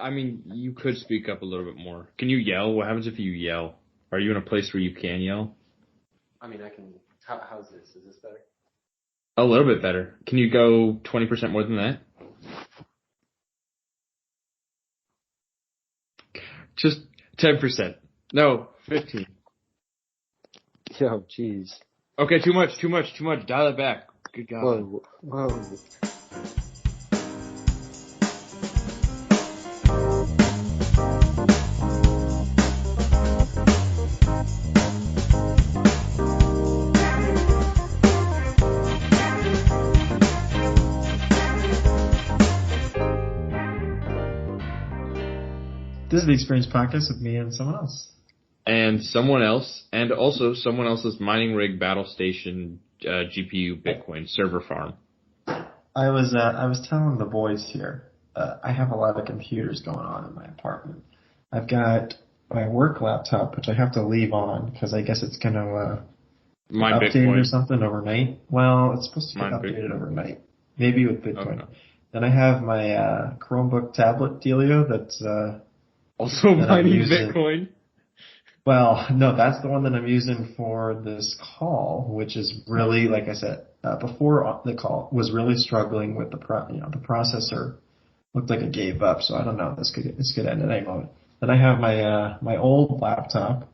I mean, you could speak up a little bit more. Can you yell? What happens if you yell? Are you in a place where you can yell? I mean, I can. How's this? Is this better? A little bit better. Can you go 20% more than that? Just 10%. No, 15. Yo, jeez. Okay, too much. Dial it back. Good God. Whoa. This is the Experience Podcast with me and someone else. And someone else, and also someone else's mining rig battle station GPU Bitcoin server farm. I was telling the boys here, I have a lot of computers going on in my apartment. I've got my work laptop, which I have to leave on because I guess it's going to update Bitcoin. or something overnight. Well, it's supposed to get updated overnight, maybe with Bitcoin. Okay. Then I have my Chromebook tablet dealio that's also mining Bitcoin. Well, no, that's the one that I'm using for this call, which is really, like I said, before the call, was really struggling with the processor. Looked like it gave up, so I don't know. This could end at any moment. Then I have my old laptop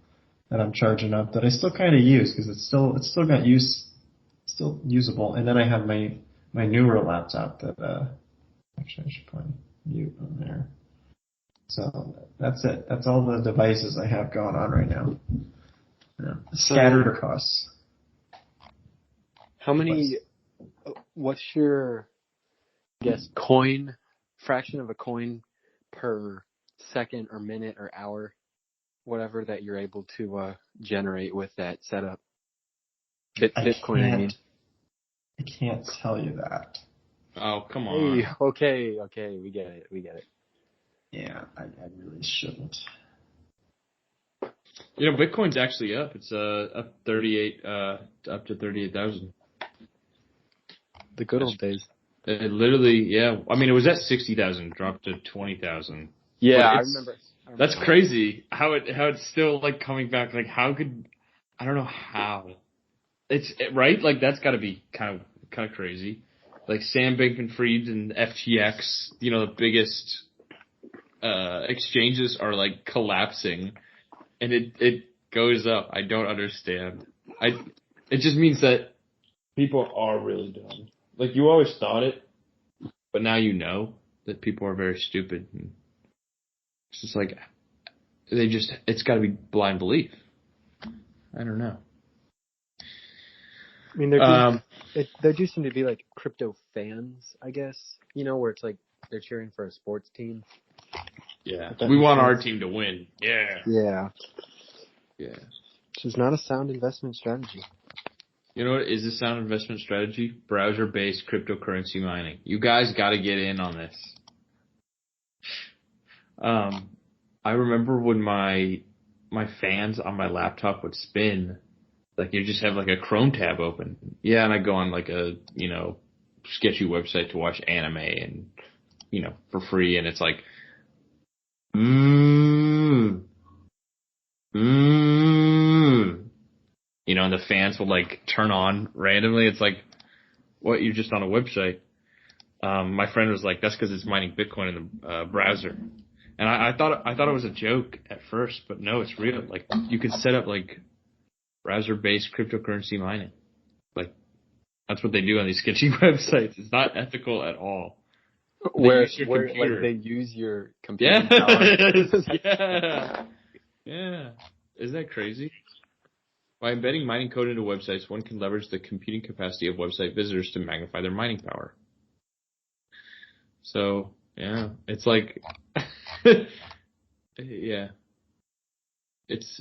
that I'm charging up that I still kind of use because it's still got use, still usable. And then I have my newer laptop that actually I should put mute on there. So that's it. That's all the devices I have going on right now. Yeah. Scattered across. How many? What's your fraction of a coin per second or minute or hour, whatever that you're able to generate with that setup? Bitcoin, I mean. I can't tell you that. Oh, come on. Hey, okay, we get it. Yeah, I really shouldn't. You know, Bitcoin's actually up. It's up 38, up to 38,000. The good old days. It literally, yeah. I mean, it was at 60,000, dropped to 20,000. Yeah, I remember. That's crazy. How it's still like coming back. Like, I don't know how. It's right. Like, that's got to be kind of crazy. Like Sam Bankman-Fried and FTX, the biggest exchanges are like collapsing, and it goes up. I don't understand. It just means that people are really dumb. Like, you always thought it, but now you know that people are very stupid. And it's just like it's got to be blind belief. I don't know. I mean, there do seem to be like crypto fans, I guess. Where it's like they're cheering for a sports team. Yeah, we want our team to win. Yeah. Yeah. Which is not a sound investment strategy. You know what is a sound investment strategy? Browser-based cryptocurrency mining. You guys got to get in on this. I remember when my fans on my laptop would spin, like you just have like a Chrome tab open. Yeah, and I go on like a, sketchy website to watch anime and, for free, and it's like, and the fans will like turn on randomly. It's like, what? You're just on a website. My friend was like, that's because it's mining Bitcoin in the browser. And I thought it was a joke at first, but no, it's real. Like, you can set up like browser-based cryptocurrency mining. Like, that's what they do on these sketchy websites. It's not ethical at all. Where like they use your computer power. Yeah. Isn't that crazy? By embedding mining code into websites, one can leverage the computing capacity of website visitors to magnify their mining power. So, yeah, it's like, yeah, it's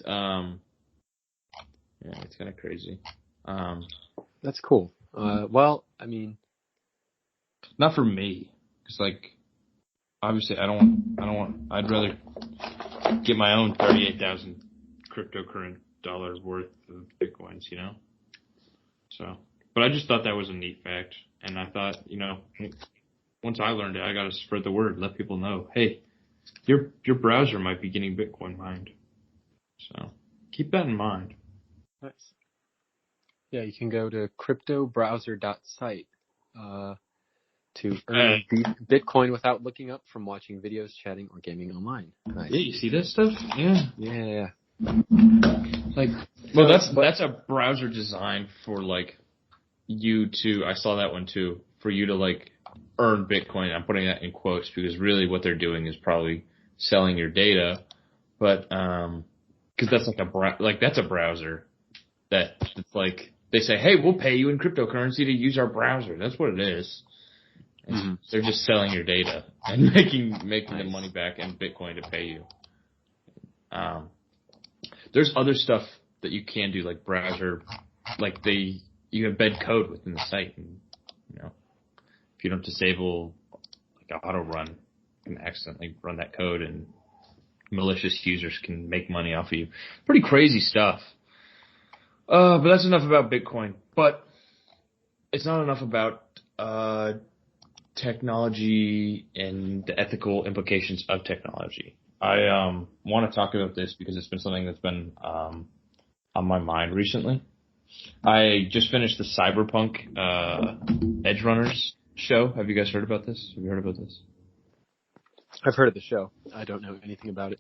it's kind of crazy. That's cool. Well, I mean, not for me. It's like, obviously, I'd rather get my own 38,000 cryptocurrency dollars worth of Bitcoins, So, but I just thought that was a neat fact. And I thought, once I learned it, I got to spread the word, let people know, hey, your browser might be getting Bitcoin mined. So keep that in mind. Nice. Yeah, you can go to cryptobrowser.site to earn Bitcoin without looking up from watching videos, chatting, or gaming online. Nice. Yeah, you see that stuff? Yeah. Yeah. Like, well, that's a browser designed for like you to. I saw that one too. For you to like earn Bitcoin. I'm putting that in quotes because really what they're doing is probably selling your data, but because that's like that's a browser that's like they say, hey, we'll pay you in cryptocurrency to use our browser. That's what it is. Mm-hmm. They're just selling your data and making the money back in Bitcoin to pay you. There's other stuff that you can do, like browser, like you embed code within the site, and if you don't disable like auto run, you can accidentally run that code, and malicious users can make money off of you. Pretty crazy stuff. But that's enough about Bitcoin. But it's not enough about technology and the ethical implications of technology. I want to talk about this because it's been something that's been on my mind recently. I just finished the Cyberpunk Edge Runners show. Have you guys heard about this? Have you heard about this? I've heard of the show. I don't know anything about it.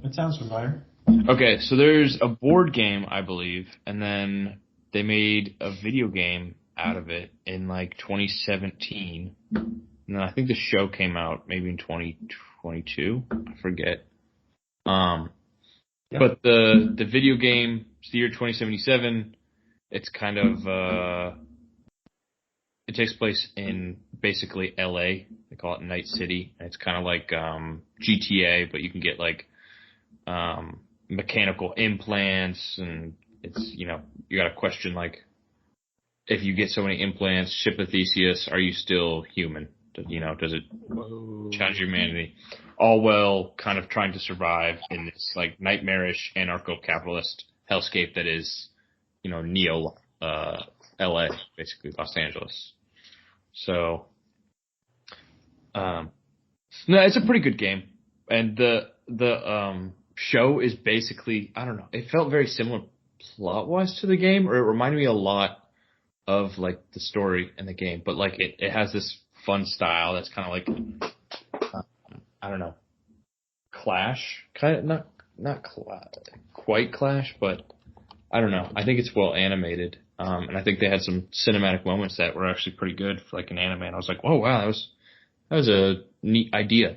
It sounds familiar. Okay, so there's a board game, I believe, and then they made a video game out of it in like 2017. And then I think the show came out maybe in 2022. I forget. Yep. But the video game, it's the year 2077. It's kind of it takes place in basically LA. They call it Night City. And it's kind of like GTA, but you can get like mechanical implants, and it's you got to question like, if you get so many implants, ship of Theseus, are you still human? Does it challenge humanity? All while kind of trying to survive in this like nightmarish anarcho-capitalist hellscape that is, neo LA, basically Los Angeles. So, no, it's a pretty good game, and the show is basically, I don't know, it felt very similar plot-wise to the game, or it reminded me a lot of like the story in the game, but like it has this fun style that's kind of like I don't know, Clash, kind of not quite Clash, but I don't know. I think it's well animated, and I think they had some cinematic moments that were actually pretty good for like an anime. And I was like, whoa, wow, that was a neat idea.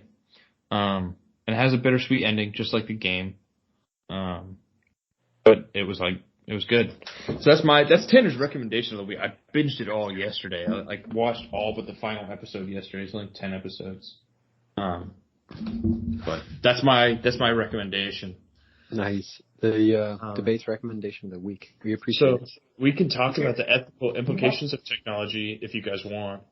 And it has a bittersweet ending, just like the game. But it was good. So that's Tanner's recommendation of the week. I binged it all yesterday. I like watched all but the final episode yesterday. It's only 10 episodes. But that's my recommendation. Nice. The debate's recommendation of the week. We appreciate it. So we can talk about the ethical implications of technology if you guys want.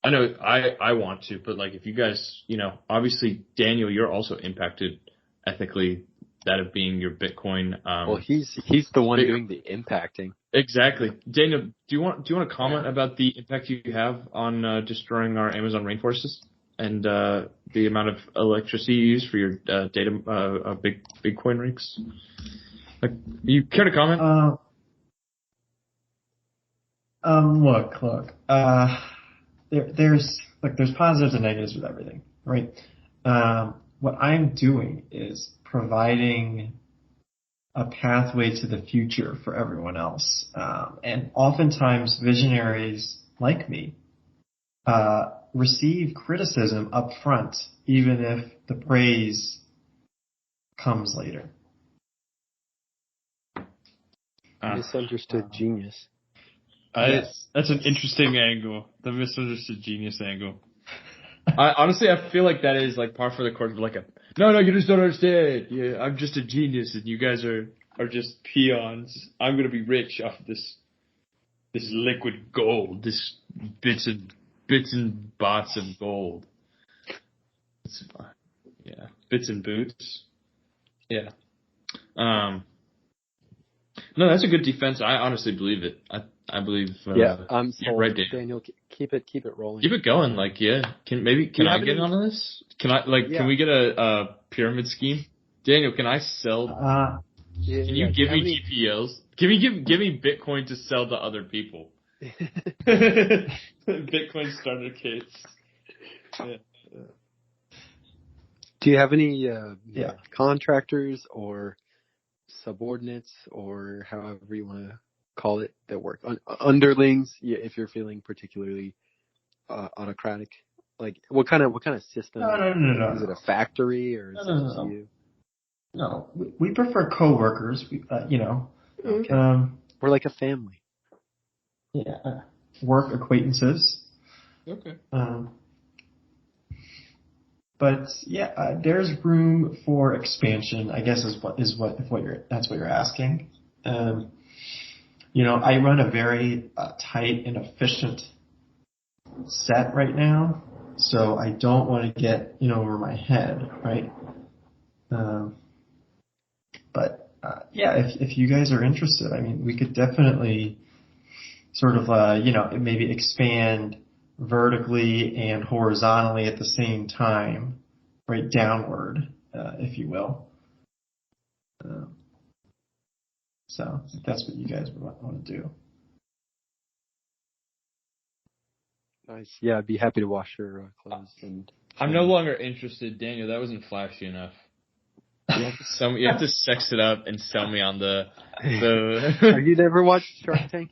I know I want to, but like if you guys, obviously Daniel, you're also impacted ethically. That of being your Bitcoin. Well, he's the one doing the impacting. Exactly, Daniel. Do you want to comment about the impact you have on destroying our Amazon rainforests and the amount of electricity you use for your data Bitcoin rigs? Like, you care to comment? Look. There's positives and negatives with everything, right? What I'm doing is providing a pathway to the future for everyone else. And oftentimes visionaries like me receive criticism up front, even if the praise comes later. Misunderstood genius. Yes. That's an interesting angle. The misunderstood genius angle. Honestly, I feel like that is like par for the course of like no, you just don't understand. Yeah, I'm just a genius, and you guys are just peons. I'm gonna be rich off of this liquid gold, this bits and bots of gold. Yeah, bits and boots. Yeah. No, that's a good defense. I honestly believe it. I believe. I'm sold. Right, Daniel, keep it rolling. Keep it going. Like, yeah. Can I get on this? Can we get a pyramid scheme? Daniel, can I sell? Can you give me GPLs? Give me Bitcoin to sell to other people. Bitcoin starter kits. Yeah. Do you have any contractors or subordinates or however you want to call it that work underlings? If you're feeling particularly autocratic, like what kind of system? No. Is it a factory or is it just you? No, we prefer coworkers. Okay. We're like a family. Yeah, work acquaintances. Okay. But yeah, there's room for expansion. I guess that's what you're asking. I run a very tight and efficient set right now, so I don't want to get over my head, right? But if you guys are interested, I mean, we could definitely sort of maybe expand vertically and horizontally at the same time, right downward, if you will. So if that's what you guys would want to do. Nice. Yeah, I'd be happy to wash your clothes. I'm no longer interested, Daniel. That wasn't flashy enough. You have to sex it up and sell me on the. Have you never watched Shark Tank?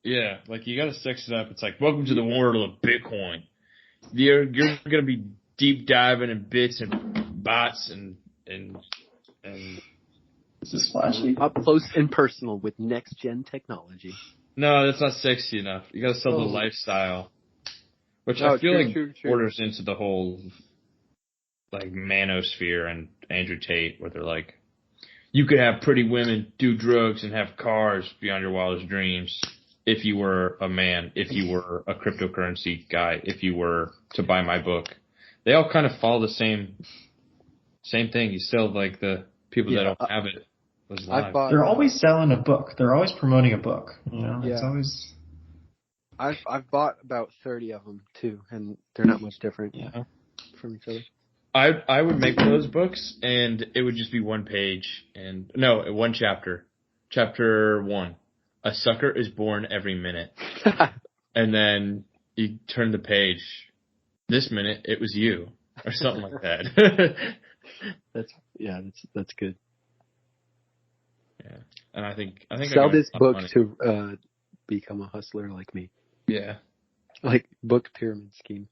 Yeah, like you gotta sex it up. It's like, welcome to the world of Bitcoin. You're gonna be deep diving in bits and bots and. Is this flashy? Up close and personal with next gen technology. No, that's not sexy enough. You gotta sell the lifestyle, which I feel borders into the whole like manosphere and Andrew Tate, where they're like, you could have pretty women, do drugs, and have cars beyond your wildest dreams. If you were a man, if you were a cryptocurrency guy, if you were to buy my book, they all kind of follow the same thing. You sell like the people that don't have it. They're always selling a book. They're always promoting a book. It's always. I've bought about 30 of them too, and they're not much different from each other. I would make those books, and it would just be one page, one chapter. Chapter 1. A sucker is born every minute. And then you turn the page. This minute, it was you. Or something like that. That's good. Yeah. And I think sell this book to become a hustler like me. Yeah. Like book pyramid scheme.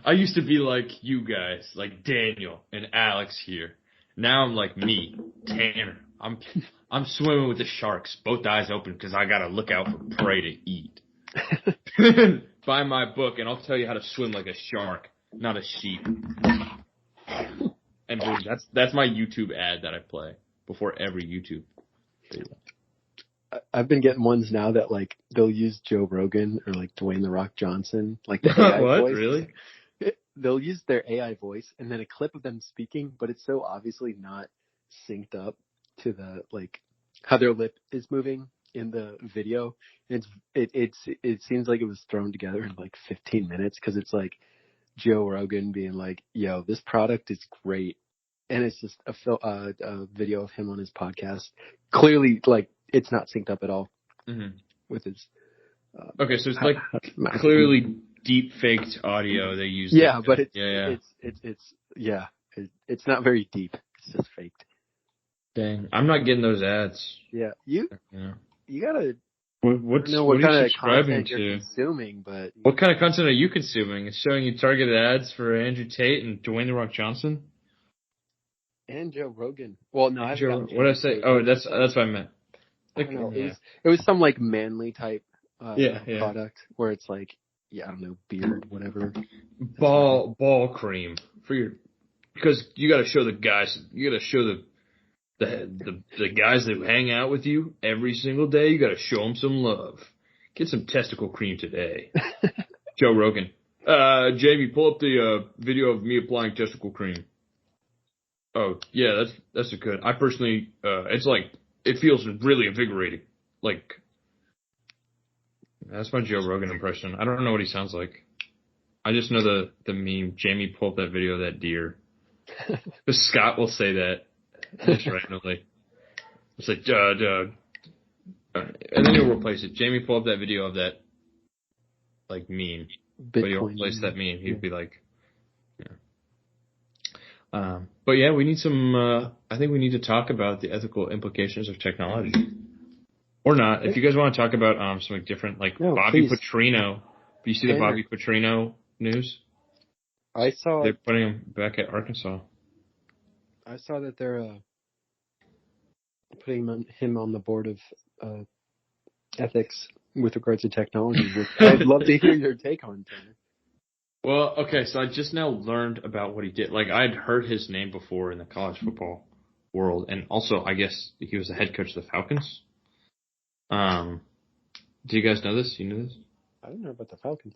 I used to be like you guys, like Daniel and Alex here. Now I'm like me, Tanner. I'm swimming with the sharks, both eyes open, because I gotta look out for prey to eat. Buy my book, and I'll tell you how to swim like a shark, not a sheep. And boom, that's my YouTube ad that I play before every YouTube video. I've been getting ones now that like they'll use Joe Rogan or like Dwayne The Rock Johnson, like the AI what? Voice. Really? They'll use their AI voice and then a clip of them speaking, but it's so obviously not synced up to the like how their lip is moving in the video. It seems like it was thrown together in like 15 minutes because it's like Joe Rogan being like, "Yo, this product is great," and it's just a video of him on his podcast. Clearly, like it's not synced up at all with his. Okay, so it's like clearly deep faked audio they use. Yeah, but it's not very deep. It's just faked. Dang, I'm not getting those ads. Yeah, you gotta. What kind of content you're consuming, but what kind of content are you consuming? It's showing you targeted ads for Andrew Tate and Dwayne The Rock Johnson and Joe Rogan. Well, no, what did I say? Oh, that's what I meant. Like, it was some like manly type product where it's like I don't know, beard, whatever. Ball cream because you got to show the guys. You got to show the guys that hang out with you every single day. You got to show them some love. Get some testicle cream today. Joe Rogan. Jamie, pull up the video of me applying testicle cream. Oh yeah, that's a good. I personally, it's like it feels really invigorating. like, that's my Joe Rogan impression. I don't know what he sounds like. I just know the meme. Jamie pulled that video of that deer. Because Scott will say that just randomly. It's like, duh. And then he'll replace it. Jamie pulled up that video of that, like, meme. Bitcoin. But he'll replace that meme. He'd be like, but yeah, we need some, I think we need to talk about the ethical implications of technology. Or not. If you guys want to talk about something different, like Bobby Petrino. Do you see the Bobby Petrino news? I saw. They're putting him back at Arkansas. I saw that they're putting him on the board of ethics with regards to technology. I'd love to hear your take on Tanner. Well, okay, so I just now learned about what he did. Like, I'd heard his name before in the college football world, and also, I guess, he was the head coach of the Falcons. Do you guys know this? You know this? I don't know about the Falcons.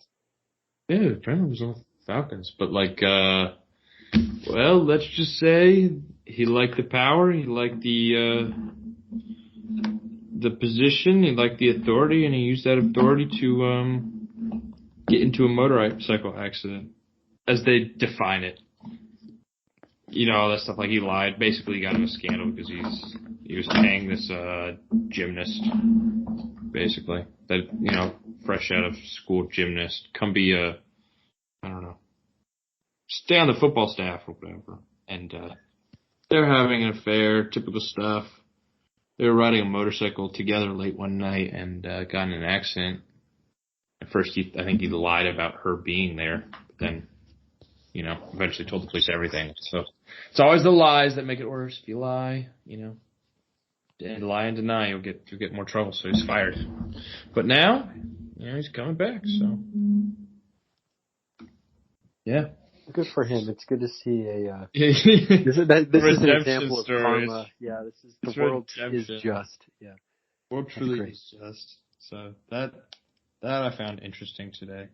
Yeah, apparently he was on the Falcons. But, like, well, let's just say he liked the power, he liked the position, he liked the authority, and he used that authority to get into a motorcycle accident, as they define it. You know, all that stuff, like he lied. Basically, he got in a scandal because he was paying this gymnast, basically, that, you know, fresh out of school gymnast, come be I don't know, stay on the football staff or whatever. And they're having an affair, typical stuff. They were riding a motorcycle together late one night and got in an accident. At first, I think he lied about her being there, but then, you know, eventually told the police everything. So it's always the lies that make it worse. If you lie, you know, and lie and deny, you'll get more trouble. So he's fired. But now, you know, he's coming back. So yeah, good for him. It's good to see a. This is an example of karma. Yeah, the world is just. Yeah, the world truly is just. So that I found interesting today.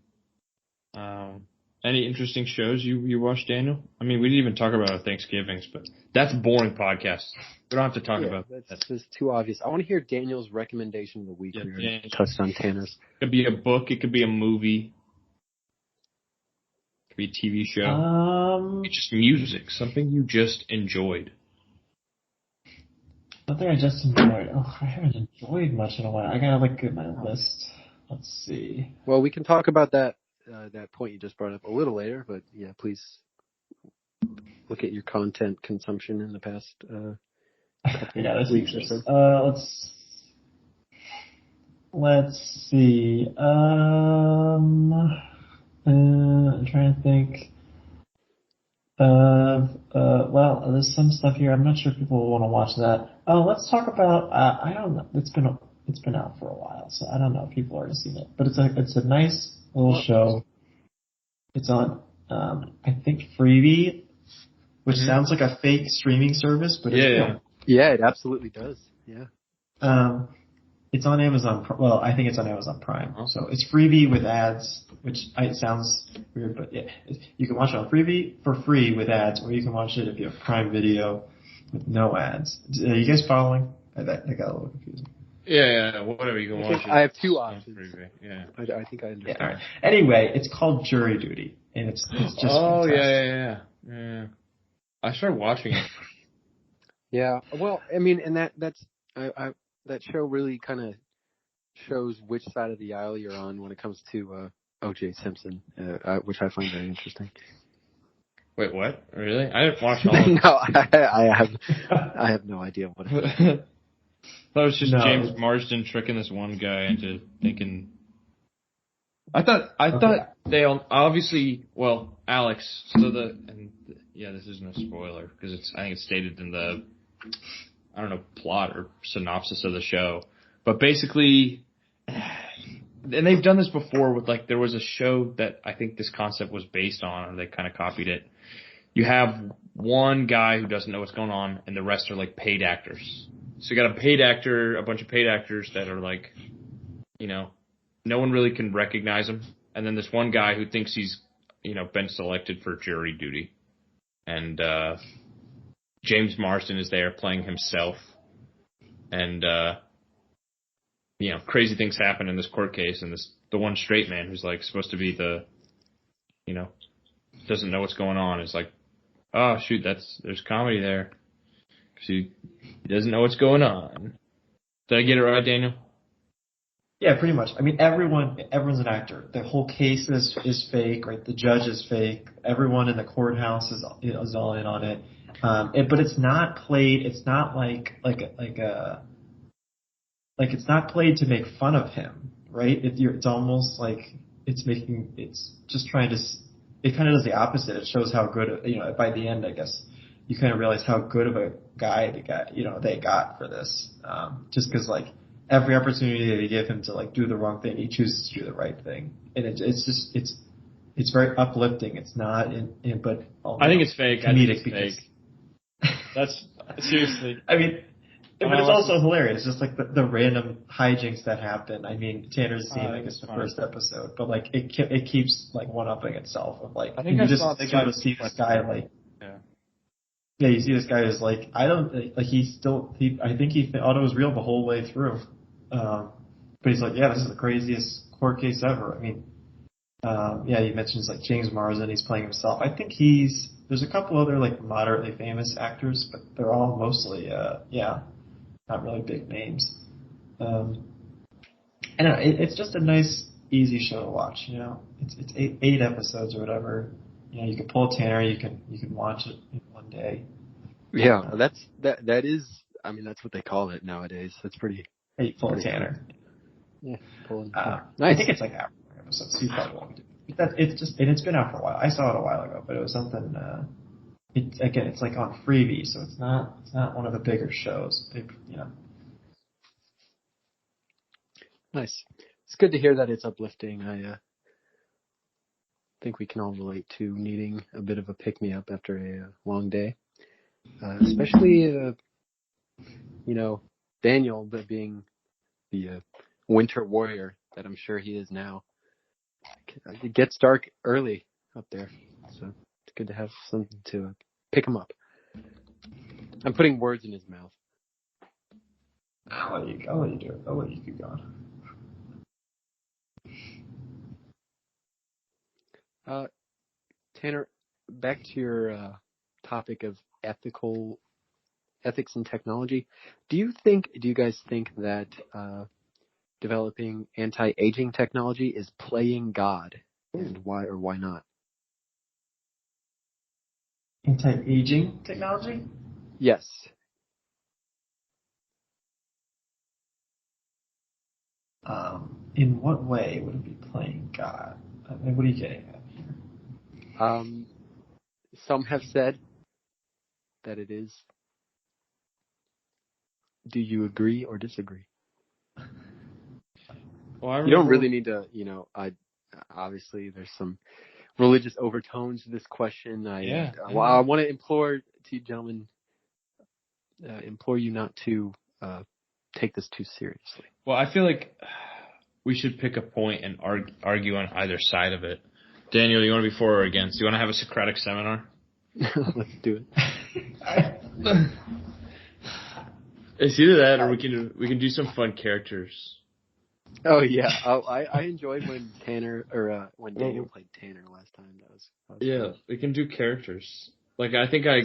Any interesting shows you watched, Daniel? I mean, we didn't even talk about our Thanksgivings, but that's a boring podcast. We don't have to talk about that. That's just too obvious. I want to hear Daniel's recommendation of the week. We touched on Tanner's. It could be a book. It could be a movie. It could be a TV show. It's just music. Something you just enjoyed. Something I just enjoyed. Oh, I haven't enjoyed much in a while. I gotta look at my list. Let's see. Well, we can talk about that point you just brought up a little later, but yeah, please look at your content consumption in the past weeks or so. Let's see. I'm trying to think. Well, there's some stuff here. I'm not sure if people will want to watch that. Oh, let's talk about. I don't know. It's been out for a while, so I don't know if people already seen it. But it's a nice little show. It's on, I think, Freevee, which sounds like a fake streaming service, but it's real. Yeah, it absolutely does. Yeah. It's on Amazon. Well, I think it's on Amazon Prime. So it's Freevee with ads, which sounds weird, but yeah, you can watch it on Freevee for free with ads, or you can watch it if you have Prime Video with no ads. Are you guys following? I got a little confusing. Yeah, whatever, you can watch it. I have two options. Yeah. I think I understand. Yeah, all right. Anyway, it's called Jury Duty, and it's just fantastic. Yeah. I started watching it. Yeah, well, I mean, and that's that show really kind of shows which side of the aisle you're on when it comes to O.J. Simpson, which I find very interesting. Wait, what? Really? I didn't watch all of it. No, I have no idea what it is. That was just James Marsden tricking this one guy into thinking. I thought they obviously, well, Alex. So this isn't a spoiler because I think it's stated in the, I don't know, plot or synopsis of the show. But basically, and they've done this before with, like, there was a show that I think this concept was based on, or they kind of copied it. You have one guy who doesn't know what's going on, and the rest are like paid actors. So you got a bunch of paid actors that are like, you know, no one really can recognize them. And then this one guy who thinks he's, you know, been selected for jury duty. And James Marsden is there playing himself. And crazy things happen in this court case, and the one straight man who's like supposed to be the, doesn't know what's going on is like, oh shoot, there's comedy there. 'Cause he doesn't know what's going on. Did I get it right, Daniel? Yeah, pretty much. I mean, everyone's an actor. The whole case is fake, right? The judge is fake. Everyone in the courthouse is all in on it. But it's not played. It's not like it's not played to make fun of him, right? It's almost like it's just trying to. It kind of does the opposite. It shows how good, by the end, I guess, you kind of realize how good of a guy they got for this. Just because like every opportunity they give him to like do the wrong thing, he chooses to do the right thing, and it's very uplifting. It's not but I think it's fake. Comedic fake. That's seriously. I mean. But it's also hilarious, just like the random hijinks that happen. I mean, Tanner's scene, I guess, the first episode, but like it keeps like one-upping itself. Of like, I think you see this guy like, you see this guy is like, I think he thought it was real the whole way through. But he's like, yeah, this is the craziest court case ever. I mean, he mentions like James Marsden, he's playing himself. I think there's a couple other like moderately famous actors, but they're all mostly, not really big names. And it's just a nice, easy show to watch. It's eight episodes or whatever. You can pull Tanner. You can watch it in one day. Yeah, that is. I mean, that's what they call it nowadays. That's pretty. Pull Tanner. Yeah, pulling. Nice. I think it's like half episodes. So you probably won't do it. It's been out for a while. I saw it a while ago, but it was something. It's like on Freevee, so it's not one of the bigger shows. Nice. It's good to hear that it's uplifting. I think we can all relate to needing a bit of a pick-me-up after a long day. Especially, Daniel, being the winter warrior that I'm sure he is now. It gets dark early up there, so it's good to have something to pick him up. I'm putting words in his mouth. I'll let you do it. I'll let you keep going. Tanner, back to your topic of ethics and technology. Do you guys think that developing anti-aging technology is playing God, and why or why not? Anti-aging technology? Yes. In what way would it be playing God? I mean, what are you getting at here? Some have said that it is. Do you agree or disagree? Well, you don't really need to, obviously there's some religious overtones to this question. I want to implore you gentlemen, implore you not to take this too seriously. Well, I feel like we should pick a point and argue on either side of it. Daniel, you want to be for or against? Do you want to have a Socratic seminar? Let's do it. It's either that or we can do some fun characters. Oh yeah, I enjoyed when when Daniel played Tanner last time. That was fun. We can do characters. Like I think I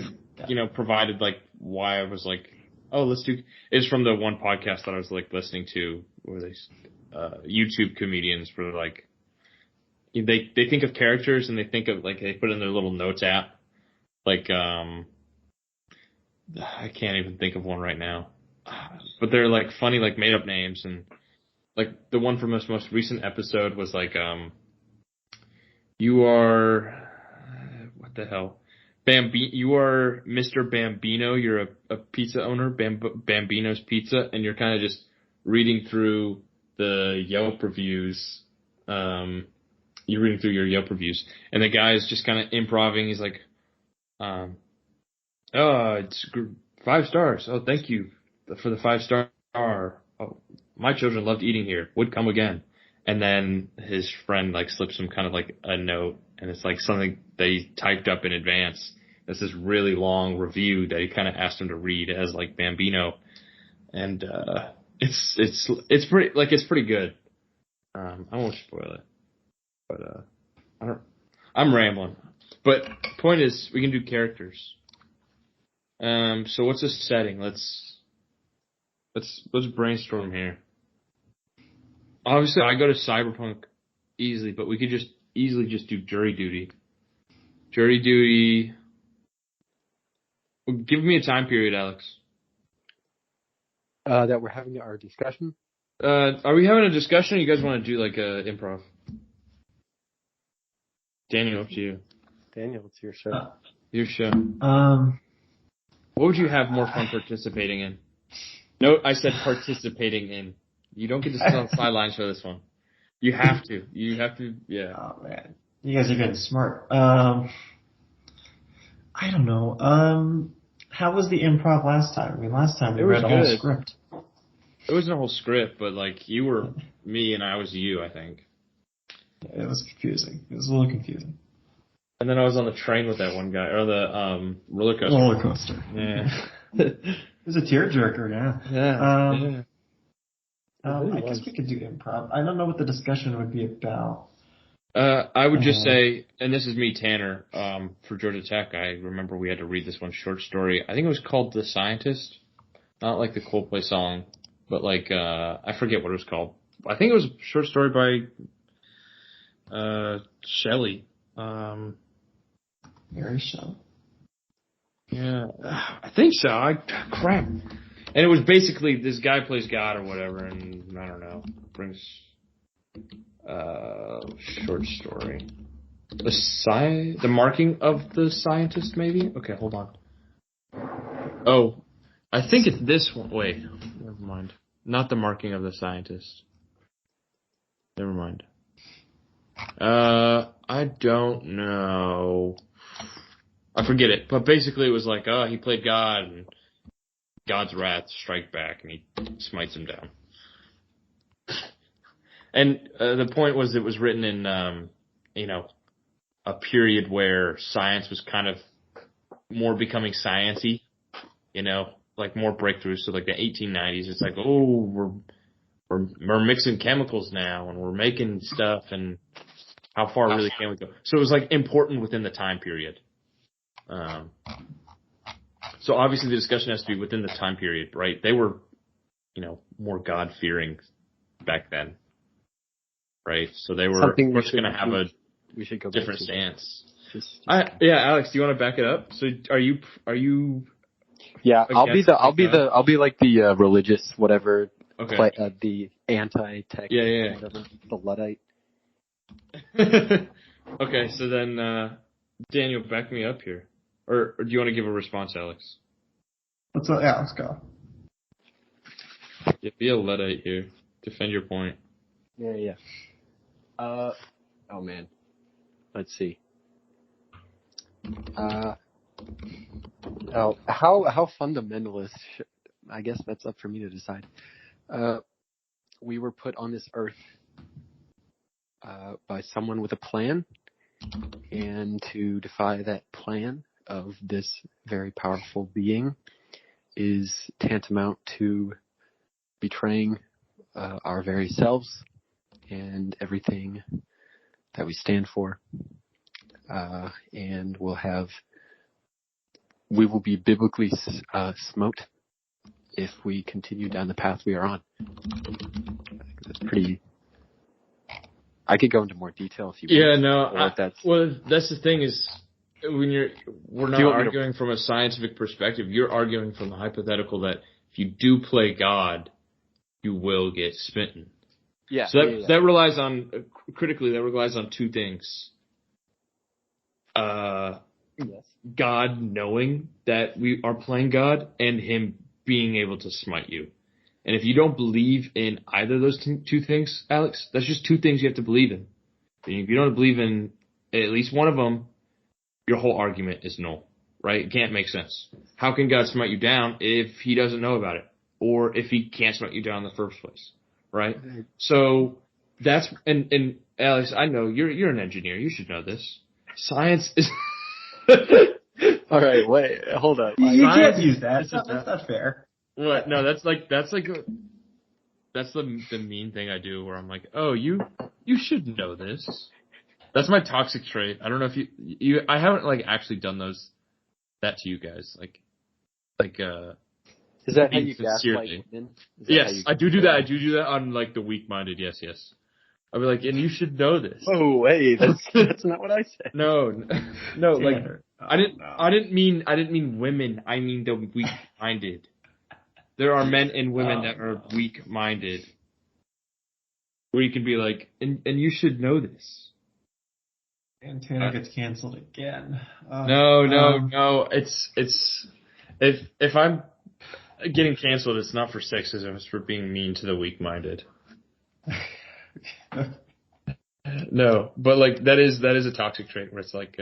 provided like why I was like, oh, let's do. It's from the one podcast that I was like listening to where they YouTube comedians for like they think of characters and they think of like they put in their little notes app. Like I can't even think of one right now, but they're like funny like made up names. And like the one from this most recent episode was like you are what the hell you are Mr. Bambino, you're a pizza owner, Bambino's Pizza, and you're kind of just reading through the Yelp reviews. You're reading through your Yelp reviews, and the guy is just kind of improvising. He's like, it's 5 stars. Oh, thank you for the 5-star. Oh, my children loved eating here. Would come again. And then his friend like slips him kind of like a note, and it's like something that he typed up in advance. It's this really long review that he kind of asked him to read as like Bambino. And It's pretty good. I won't spoil it, but I'm rambling. But point is, we can do characters. So what's a setting? Let's brainstorm here. Obviously, I go to Cyberpunk easily, but we could just easily do jury duty. Jury duty. Give me a time period, Alex. That we're having our discussion. Are we having a discussion? Or you guys want to do like a improv? Daniel, up to you. Daniel, it's your show. Your show. What would you have more fun participating in? No, I said participating in. You don't get to sit on the sidelines for this one. You have to. Yeah. Oh man, you guys are getting smart. I don't know. How was the improv last time? I mean, last time we read a whole script. It wasn't a whole script, but like you were me and I was you, I think. It was confusing. It was a little confusing. And then I was on the train with that one guy, or the roller coaster. Roller coaster. Yeah. It was a tearjerker, yeah. Yeah. I guess we could do improv. I don't know what the discussion would be about. I would just say, and this is me, Tanner, for Georgia Tech, I remember we had to read this one short story. I think it was called The Scientist. Not like the Coldplay song, but like, I forget what it was called. I think it was a short story by Shelley. Mary Shelley. Yeah, I think so. Crap. And it was basically this guy plays God or whatever, and I don't know, brings short story. The marking of the scientist, maybe? Okay, hold on. Oh, I think it's this one. Wait, never mind. Not the marking of the scientist. Never mind. I don't know. I forget it. But basically it was like, he played God, and God's wrath strike back, and he smites him down. And the point was it was written in, a period where science was kind of more becoming science-y, like more breakthroughs. So like the 1890s, it's like, we're mixing chemicals now, and we're making stuff, and how far really can we go? So it was like important within the time period. So obviously the discussion has to be within the time period, right? They were, more God-fearing back then, right? So they were going to have a different stance. Alex, do you want to back it up? So are you? Yeah, I'll be like the religious whatever. Okay. The anti-tech. Yeah. Whatever, the Luddite. Okay, so then Daniel, back me up here. Or do you want to give a response, Alex? Let's go. Yeah, be a Luddite here. Defend your point. Yeah. Oh man. Let's see. How fundamentalist? I guess that's up for me to decide. We were put on this earth by someone with a plan, and to defy that plan of this very powerful being is tantamount to betraying our very selves and everything that we stand for, and we will be biblically smote if we continue down the path we are on. That's pretty. I could go into more detail if you want. Yeah, no. That's the thing is, we're not arguing from a scientific perspective. You're arguing from the hypothetical that if you do play God, you will get smitten. Yeah. So that relies on, critically, that relies on two things. Yes. God knowing that we are playing God, and him being able to smite you. And if you don't believe in either of those two things, Alex, that's just two things you have to believe in. And if you don't believe in at least one of them, your whole argument is null, right? It can't make sense. How can God smite you down if he doesn't know about it? Or if he can't smite you down in the first place, right? So that's, and Alex, I know you're an engineer. You should know this. Science is... All right, wait, hold up. You can't use that. That's not fair. What? No, that's like That's the mean thing I do where I'm like, oh, you should know this. That's my toxic trait. I don't know if I haven't like actually done that to you guys. Is that how you sincerely. gaslight women? Yes, I do that. I do that on like the weak-minded. Yes. I'll be like, and you should know this. Oh, wait, that's not what I said. No, like Tanner. Oh, I didn't no. mean women. I mean the weak-minded. There are men and women that are weak-minded. Where you can be like, and you should know this. And Tanner gets canceled again. No. It's if I'm getting canceled, it's not for sexism. It's for being mean to the weak-minded. No, but like that is a toxic trait where it's like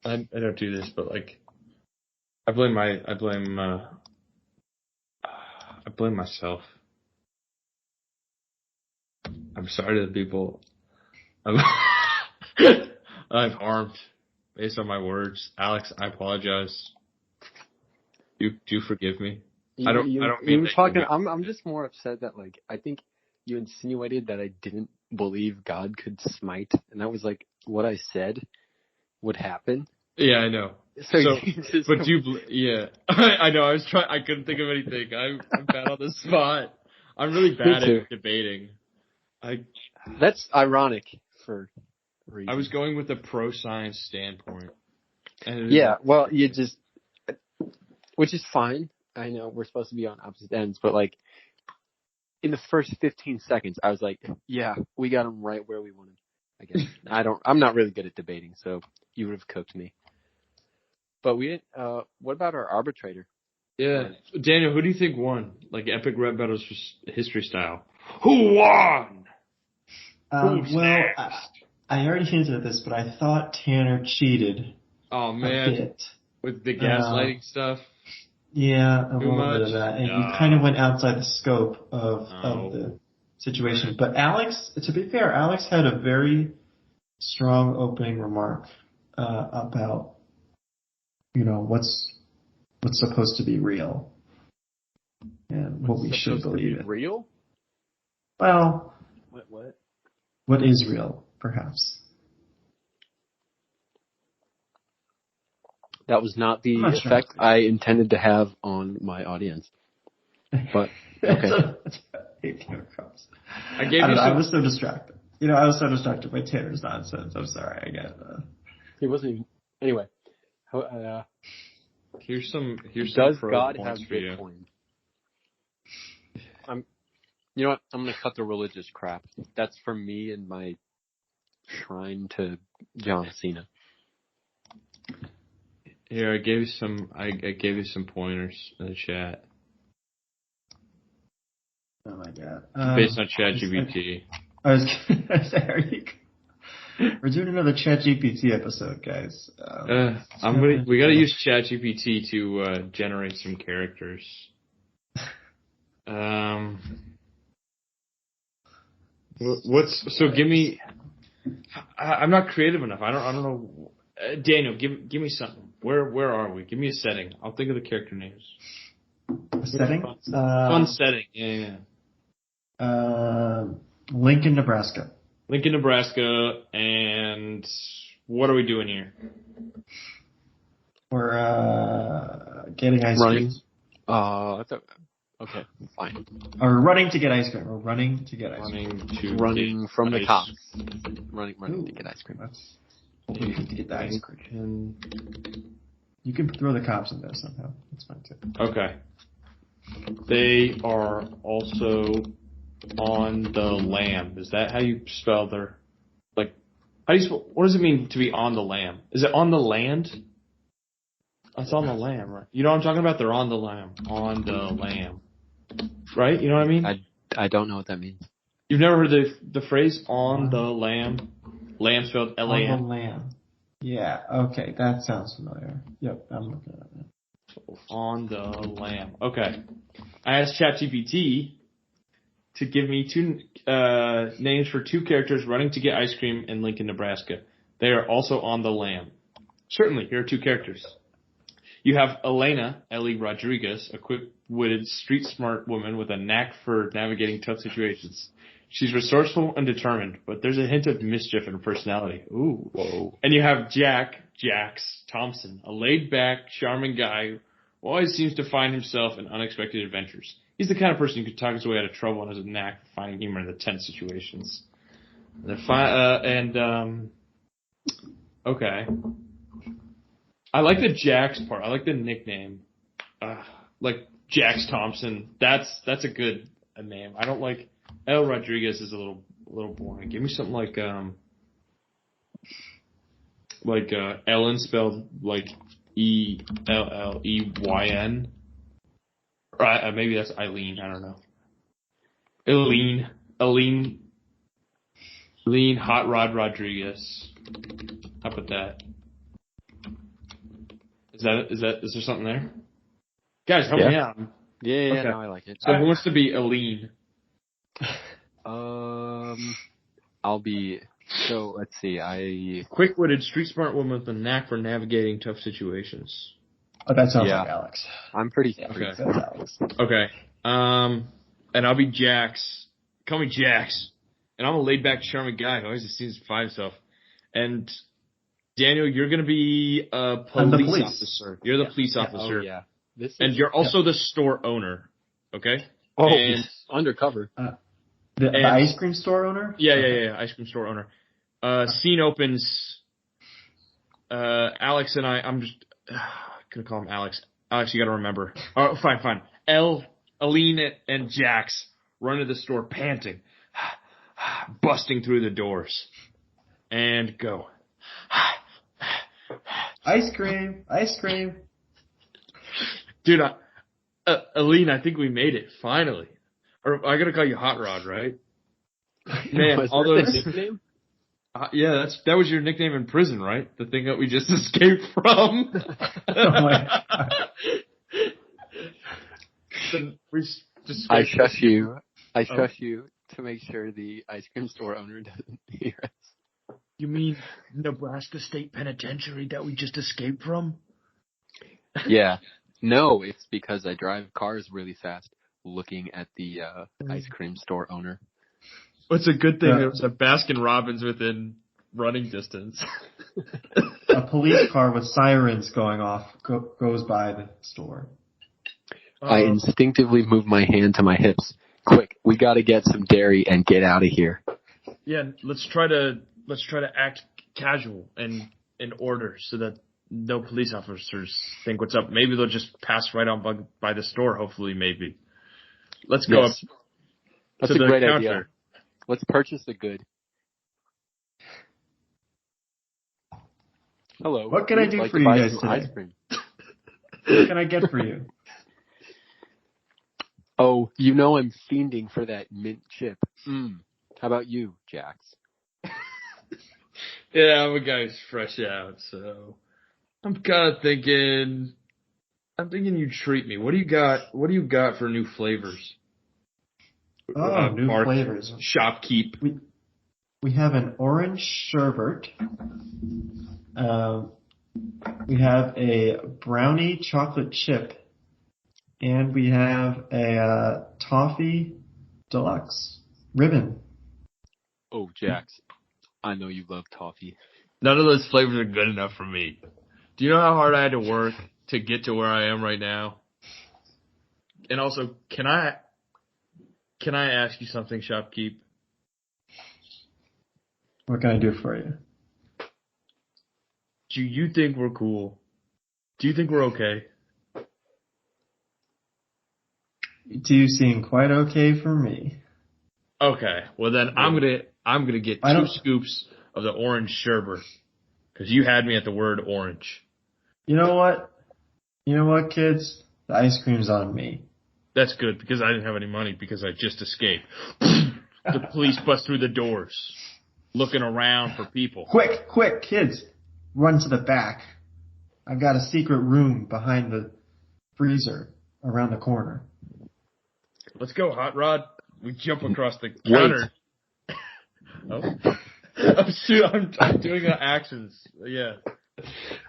I don't do this, but like I blame myself. I'm sorry to the people I've harmed based on my words. Alex, I apologize. Do forgive me. I don't mean talking. I'm just more upset that like I think you insinuated that I didn't believe God could smite, and that was like what I said would happen. Yeah, I know. So but yeah, I know. I couldn't think of anything. I'm bad on the spot. I'm really bad at debating. That's ironic for reasons. I was going with a pro-science standpoint. Yeah, well, which is fine. I know we're supposed to be on opposite ends, but like in the first 15 seconds, I was like, yeah, we got him right where we wanted. I guess I'm not really good at debating, so you would have cooked me. But what about our arbitrator? Yeah. Daniel, who do you think won? Like epic rap battles history style. Who won? Well, I already hinted at this, but I thought Tanner cheated. Oh man. A bit. With the gaslighting stuff? Yeah, a little bit of that. And you kind of went outside the scope of the situation. But Alex, to be fair, Alex had a very strong opening remark about, what's supposed to be real and what we should believe in. Real? Well, what? What is real, perhaps? That was not the effect I intended to have on my audience. But okay. I was so distracted. I was so distracted by Tanner's nonsense. I'm sorry. I get. He wasn't even. Anyway. Here's some Does pro God points have for Bitcoin? You know what? I'm going to cut the religious crap. That's for me and my shrine to John Cena. Here, I gave you some pointers in the chat. Oh my god! Based on ChatGPT. I was gonna say, we're doing another ChatGPT episode, guys. We got to use ChatGPT to generate some characters. Give me. I'm not creative enough. I don't know. Daniel, give me something. Where are we? Give me a setting. I'll think of the character names. A setting? Fun setting. Yeah. Lincoln, Nebraska. Lincoln, Nebraska, and what are we doing here? We're getting ice cream. Okay, fine. Or running to get ice cream. We're running to get ice cream. Running from the cops. Running to get ice cream. You need to get the ice cream. You can throw the cops in there somehow. That's fine too. Okay. They are also on the lam. Is that how you spell their, like, what does it mean to be on the lam? Is it on the land? It's on the lam, right? You know what I'm talking about? They're on the lam. On the lam. Right? You know what I mean? I don't know what that means. You've never heard the phrase on the lam? Lamb spelled L-A-M. On the lam. Yeah, okay, that sounds familiar. Yep, I'm looking at that. On the lam. Okay. I asked ChatGPT to give me two names for two characters running to get ice cream in Lincoln, Nebraska. They are also on the lam. Certainly, here are two characters. You have Elena, Ellie Rodriguez, a quick-witted, street-smart woman with a knack for navigating tough situations. She's resourceful and determined, but there's a hint of mischief in her personality. Ooh. Whoa. And you have Jax Thompson, a laid-back, charming guy who always seems to find himself in unexpected adventures. He's the kind of person who can talk his way out of trouble and has a knack for finding humor in the tense situations. Okay. I like the Jax part. I like the nickname. Like Jax Thompson. That's a good name. I don't like El Rodriguez is a little boring. Give me something like Ellen spelled like Elleyn. Or maybe that's Eileen. I don't know. Eileen Hot Rod Rodriguez. How about that? Is there something there? Guys, help me out. Yeah, okay. No, I like it. So who wants to be Eileen? I'll be. So let's see. Quick-witted, street-smart woman with a knack for navigating tough situations. Oh, that sounds like Alex. I'm pretty. Okay. That's Alex. Okay. And I'll be Jax. Call me Jax. And I'm a laid-back, charming guy who always seems to find himself. And Daniel, you're going to be a police officer. You're the police officer. Oh, yeah. And you're also the store owner. Okay? Oh, and undercover. The ice cream store owner? Yeah. Ice cream store owner. Scene opens. Alex and I'm just going to call him Alex. Alex, you got to remember. Oh, fine. Eileen and Jax run to the store panting, busting through the doors. And go. Ice cream. Dude, Eileen, I think we made it, finally. Or I gotta call you Hot Rod, right? Man, all those nickname? Yeah, that was your nickname in prison, right? The thing that we just escaped from. Oh my God. I shush you. I shush you to make sure the ice cream store owner doesn't hear us. You mean Nebraska State Penitentiary that we just escaped from? Yeah. No, it's because I drive cars really fast looking at the ice cream store owner. It's a good thing there was a Baskin-Robbins within running distance. A police car with sirens going off goes by the store. I instinctively move my hand to my hips. Quick, we got to get some dairy and get out of here. Yeah, let's try to act casual and in order so that no police officers think what's up. Maybe they'll just pass right on by the store. Hopefully, maybe. Let's go up. That's to a great counter. idea. Let's purchase the good. Hello. What can I do for you guys today? Ice cream? What can I get for you? Oh, you know I'm fiending for that mint chip. How about you, Jax? Yeah, I'm a guy who's fresh out, so I'm kind of thinking. I'm thinking you treat me. What do you got? What do you got for new flavors? New flavors. Shopkeep. We have an orange sherbet. We have a brownie chocolate chip. And we have a toffee deluxe ribbon. Oh, Jax, I know you love toffee. None of those flavors are good enough for me. Do you know how hard I had to work to get to where I am right now? And also, can I ask you something, Shopkeep? What can I do for you? Do you think we're cool? Do you think we're okay? Do seem quite okay for me. Okay, well then I'm gonna get 2 scoops of the orange sherbet because you had me at the word orange. You know what? Kids? The ice cream's on me. That's good because I didn't have any money because I just escaped. The police bust through the doors, looking around for people. Quick, kids! Run to the back. I've got a secret room behind the freezer around the corner. Let's go, Hot Rod. We jump across the counter. I'm doing actions. Yeah.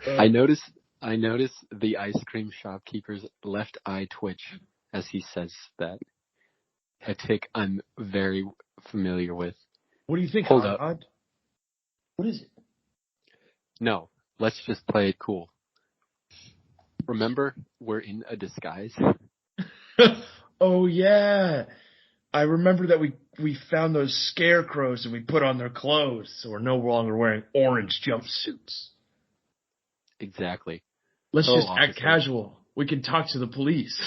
I noticed I notice the ice cream shopkeeper's left eye twitch as he says that. A tick I'm very familiar with. What do you think? Hold up. What is it? No, let's just play it cool. Remember, we're in a disguise. Oh yeah, I remember that we found those scarecrows and we put on their clothes, so we're no longer wearing orange jumpsuits. Exactly. Let's Oh, just act officer. casual. We can talk to the police.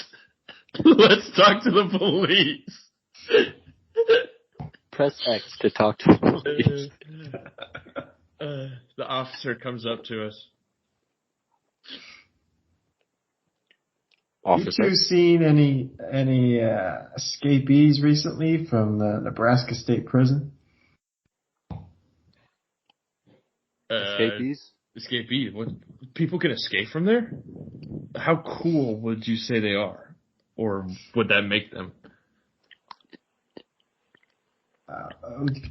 Let's talk to the police. Press X to talk to the police. The officer comes up to us. You Officer. two seen any escapees recently from the Nebraska State Prison? Escapees? Escapee. What? People can escape from there? How cool would you say they are? Or would that make them?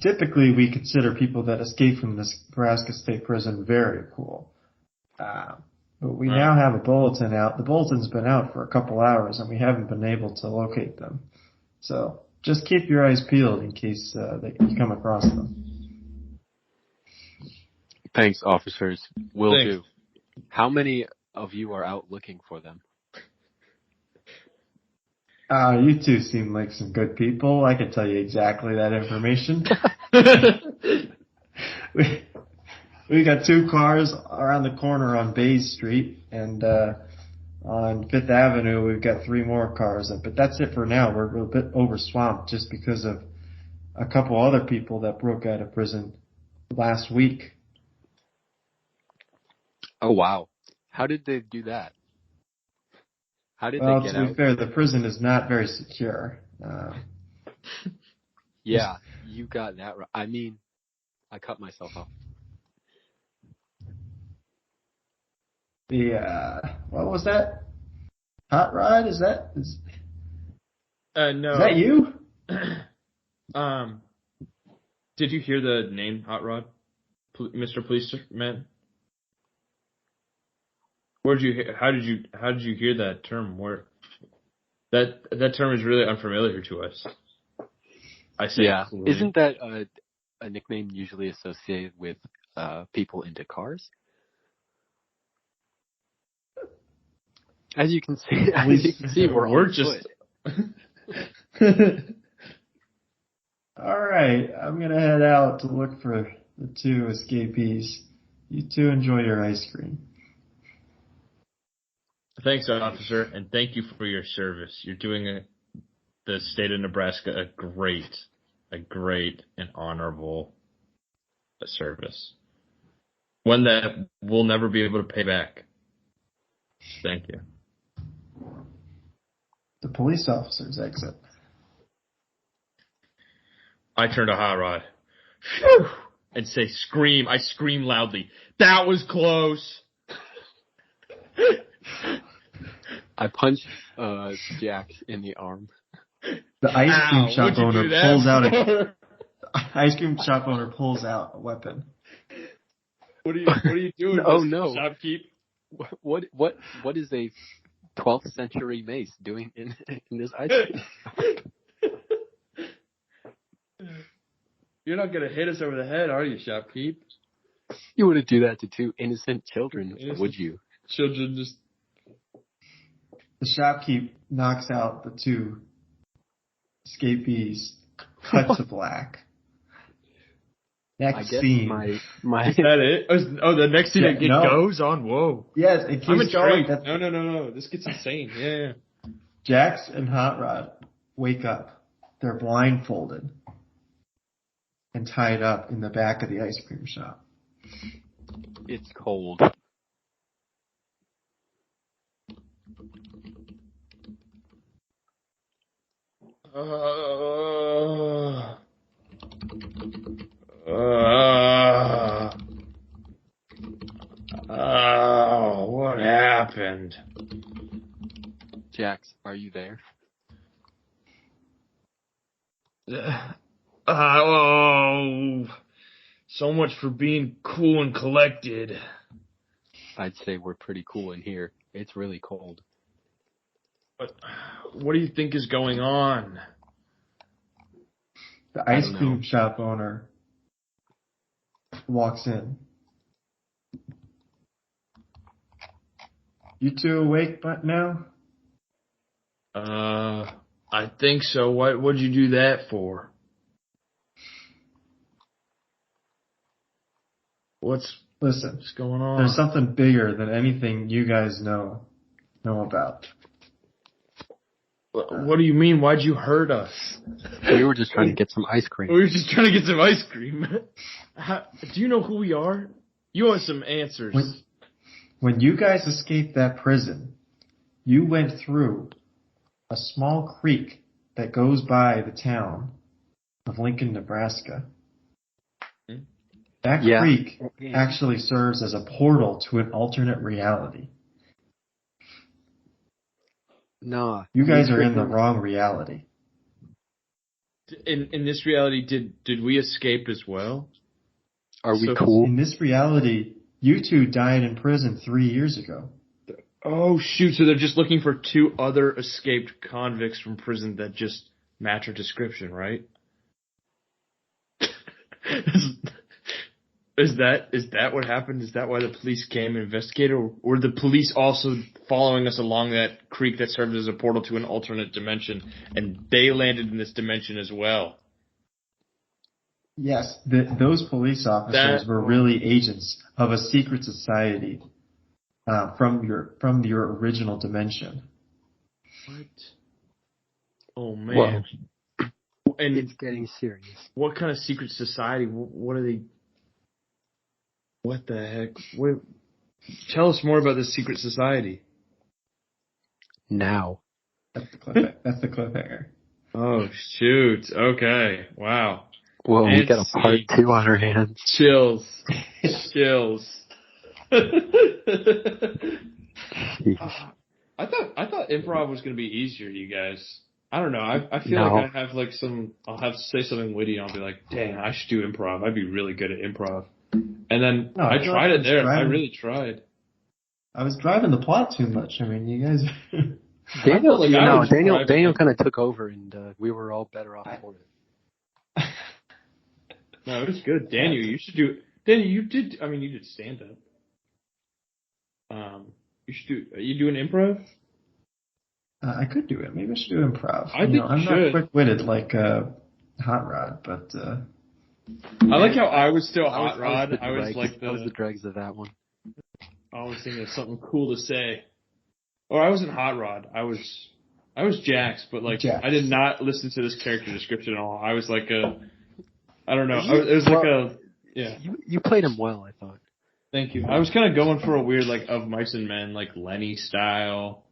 Typically, we consider people that escape from the Nebraska State Prison very cool. But we now have a bulletin out. The bulletin's been out for a couple hours, and we haven't been able to locate them. So just keep your eyes peeled in case you come across them. Thanks, officers. Will Thanks. do. How many of you are out looking for them? You two seem like some good people. I can tell you exactly that information. We got 2 cars around the corner on Bays Street, and on Fifth Avenue we've got 3 more cars. But that's it for now. We're a bit overswamped just because of a couple other people that broke out of prison last week. Oh, wow. How did they do that? How did Well, they get to be out? fair, the prison is not very secure. Yeah, you got that right. I mean, I cut myself off. What was that? Hot Rod? Is No. that you? Did you hear the name Hot Rod, Mr. Policeman? How did you hear that term? That term is really unfamiliar to us. I say, Yeah. absolutely. Isn't that a nickname usually associated with people into cars? As you can see, we're on just. foot. All right, I'm gonna head out to look for the 2 escapees. You two enjoy your ice cream. Thanks, officer, and thank you for your service. You're doing the state of Nebraska a great and honorable service. One that we'll never be able to pay back. Thank you. The police officers exit. I turn to Hot Rod. Phew! And say, scream. I scream loudly. That was close. I punch Jax in the arm. The ice cream shop what'd you owner do that pulls out for? ice cream shop owner pulls out a weapon. What are you doing? Oh, Mr. no. Shopkeep? What is a 12th century mace doing in this ice cream? You're not gonna hit us over the head, are you, Shopkeep? You wouldn't do that to 2 innocent children, would you? Children just. The shopkeep knocks out the 2 escapees. Cut to black. I Next guess scene. Is that it? Oh, the next scene Yeah, it no. goes on. Whoa. Yes, it keeps I'm going. intrigued. No. This gets insane. Yeah. Jax and Hot Rod wake up. They're blindfolded and tied up in the back of the ice cream shop. It's cold. What happened? Jax, are you there? Oh, so much for being cool and collected. I'd say we're pretty cool in here. It's really cold. But what do you think is going on? The ice cream shop owner walks in. You two awake now? I think so. What'd you do that for? What's going on? There's something bigger than anything you guys know about. What do you mean? Why'd you hurt us? We were just trying to get some ice cream. We were just trying to get some ice cream. Do you know who we are? You want some answers. When you guys escaped that prison, you went through a small creek that goes by the town of Lincoln, Nebraska. That creek actually serves as a portal to an alternate reality. Nah. You guys are in the wrong reality. In this reality, did we escape as well? Are we cool? In this reality, you two died in prison 3 years ago. Oh, shoot. So they're just looking for 2 other escaped convicts from prison that just match our description, right? Is that what happened? Is that why the police came and investigated? Or were the police also following us along that creek that served as a portal to an alternate dimension, and they landed in this dimension as well? Yes, those police officers were really agents of a secret society from your original dimension. What? Oh, man. Whoa. And it's getting serious. What kind of secret society? What are they... What the heck? Tell us more about this secret society. Now. That's the cliffhanger. Oh, shoot. Okay. Wow. Whoa, we got a part 2 on our hands. Chills. I thought improv was going to be easier, you guys. I don't know. I feel like I'll have to say something witty and I'll be like, dang, I should do improv. I'd be really good at improv. And then I tried it there. I really tried. I was driving the plot too much. I mean, you guys. Daniel kind of took over, and we were all better off for it. No, it was good. Daniel, you should do. Daniel, you did. I mean, you did stand up. You should do. Are you doing improv? I could do it. Maybe I should do improv. I think I'm not quick-witted like Hot Rod, but. I like how I was still Hot Rod. I was the dregs of that one. I was thinking of something cool to say. Or I wasn't Hot Rod. I was Jax, but Jax. I did not listen to this character description at all. I was like I don't know. It was like a yeah. You played him well, I thought. Thank you. I was kind of going for a weird Of Mice and Men Lenny style.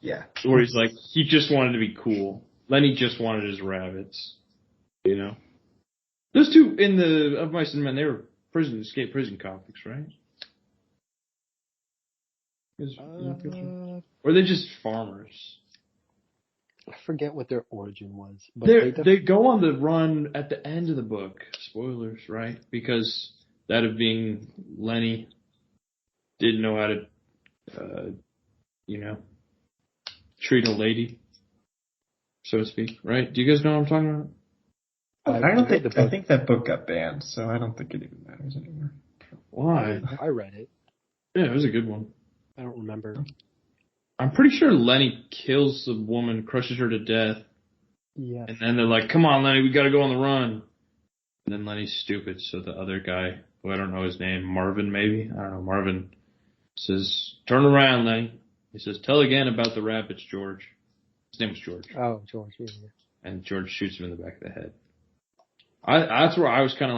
Yeah. Where he's he just wanted to be cool. Lenny just wanted his rabbits. You know. Those two in the Of Mice and Men, they were escaped prison convicts, right? Or are they just farmers? I forget what their origin was. But they go on the run at the end of the book. Spoilers, right? Because that of being Lenny didn't know how to, treat a lady, so to speak, right? Do you guys know what I'm talking about? I think that book got banned, so I don't think it even matters anymore. Why? I read it. Yeah, it was a good one. I don't remember. I'm pretty sure Lenny kills the woman, crushes her to death. Yeah. And then they're like, come on, Lenny, we gotta go on the run. And then Lenny's stupid, so the other guy, who I don't know his name, Marvin maybe? I don't know, Marvin says, turn around, Lenny. He says, tell again about the rabbits, George. His name was George. Oh, George, yeah. And George shoots him in the back of the head. That's where I was kind of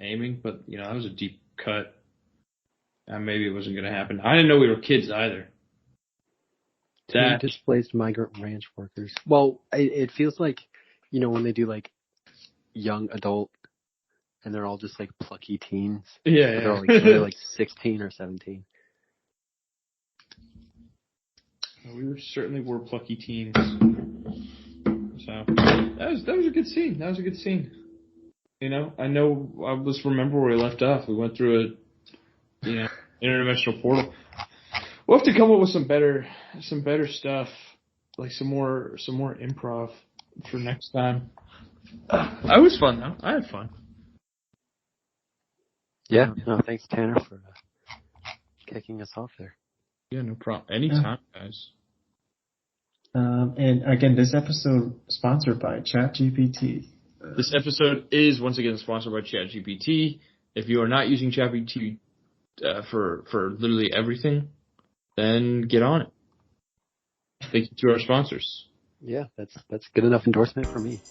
aiming, but that was a deep cut. Maybe it wasn't going to happen. I didn't know we were kids either. Two displaced migrant ranch workers. Well, it feels like, when they do young adult, and they're all just plucky teens. Yeah. They're 16 or 17. We certainly were plucky teens. So that was a good scene. I know. I just remember where we left off. We went through Interdimensional portal. We'll have to come up with some better stuff, like some more improv for next time. That was fun though. I had fun. Yeah. No, thanks Tanner for kicking us off there. Yeah, no problem. Anytime, guys. And again, this episode sponsored by ChatGPT. This episode is once again sponsored by ChatGPT. If you are not using ChatGPT for literally everything, then get on it. Thank you to our sponsors. Yeah, that's good enough endorsement for me.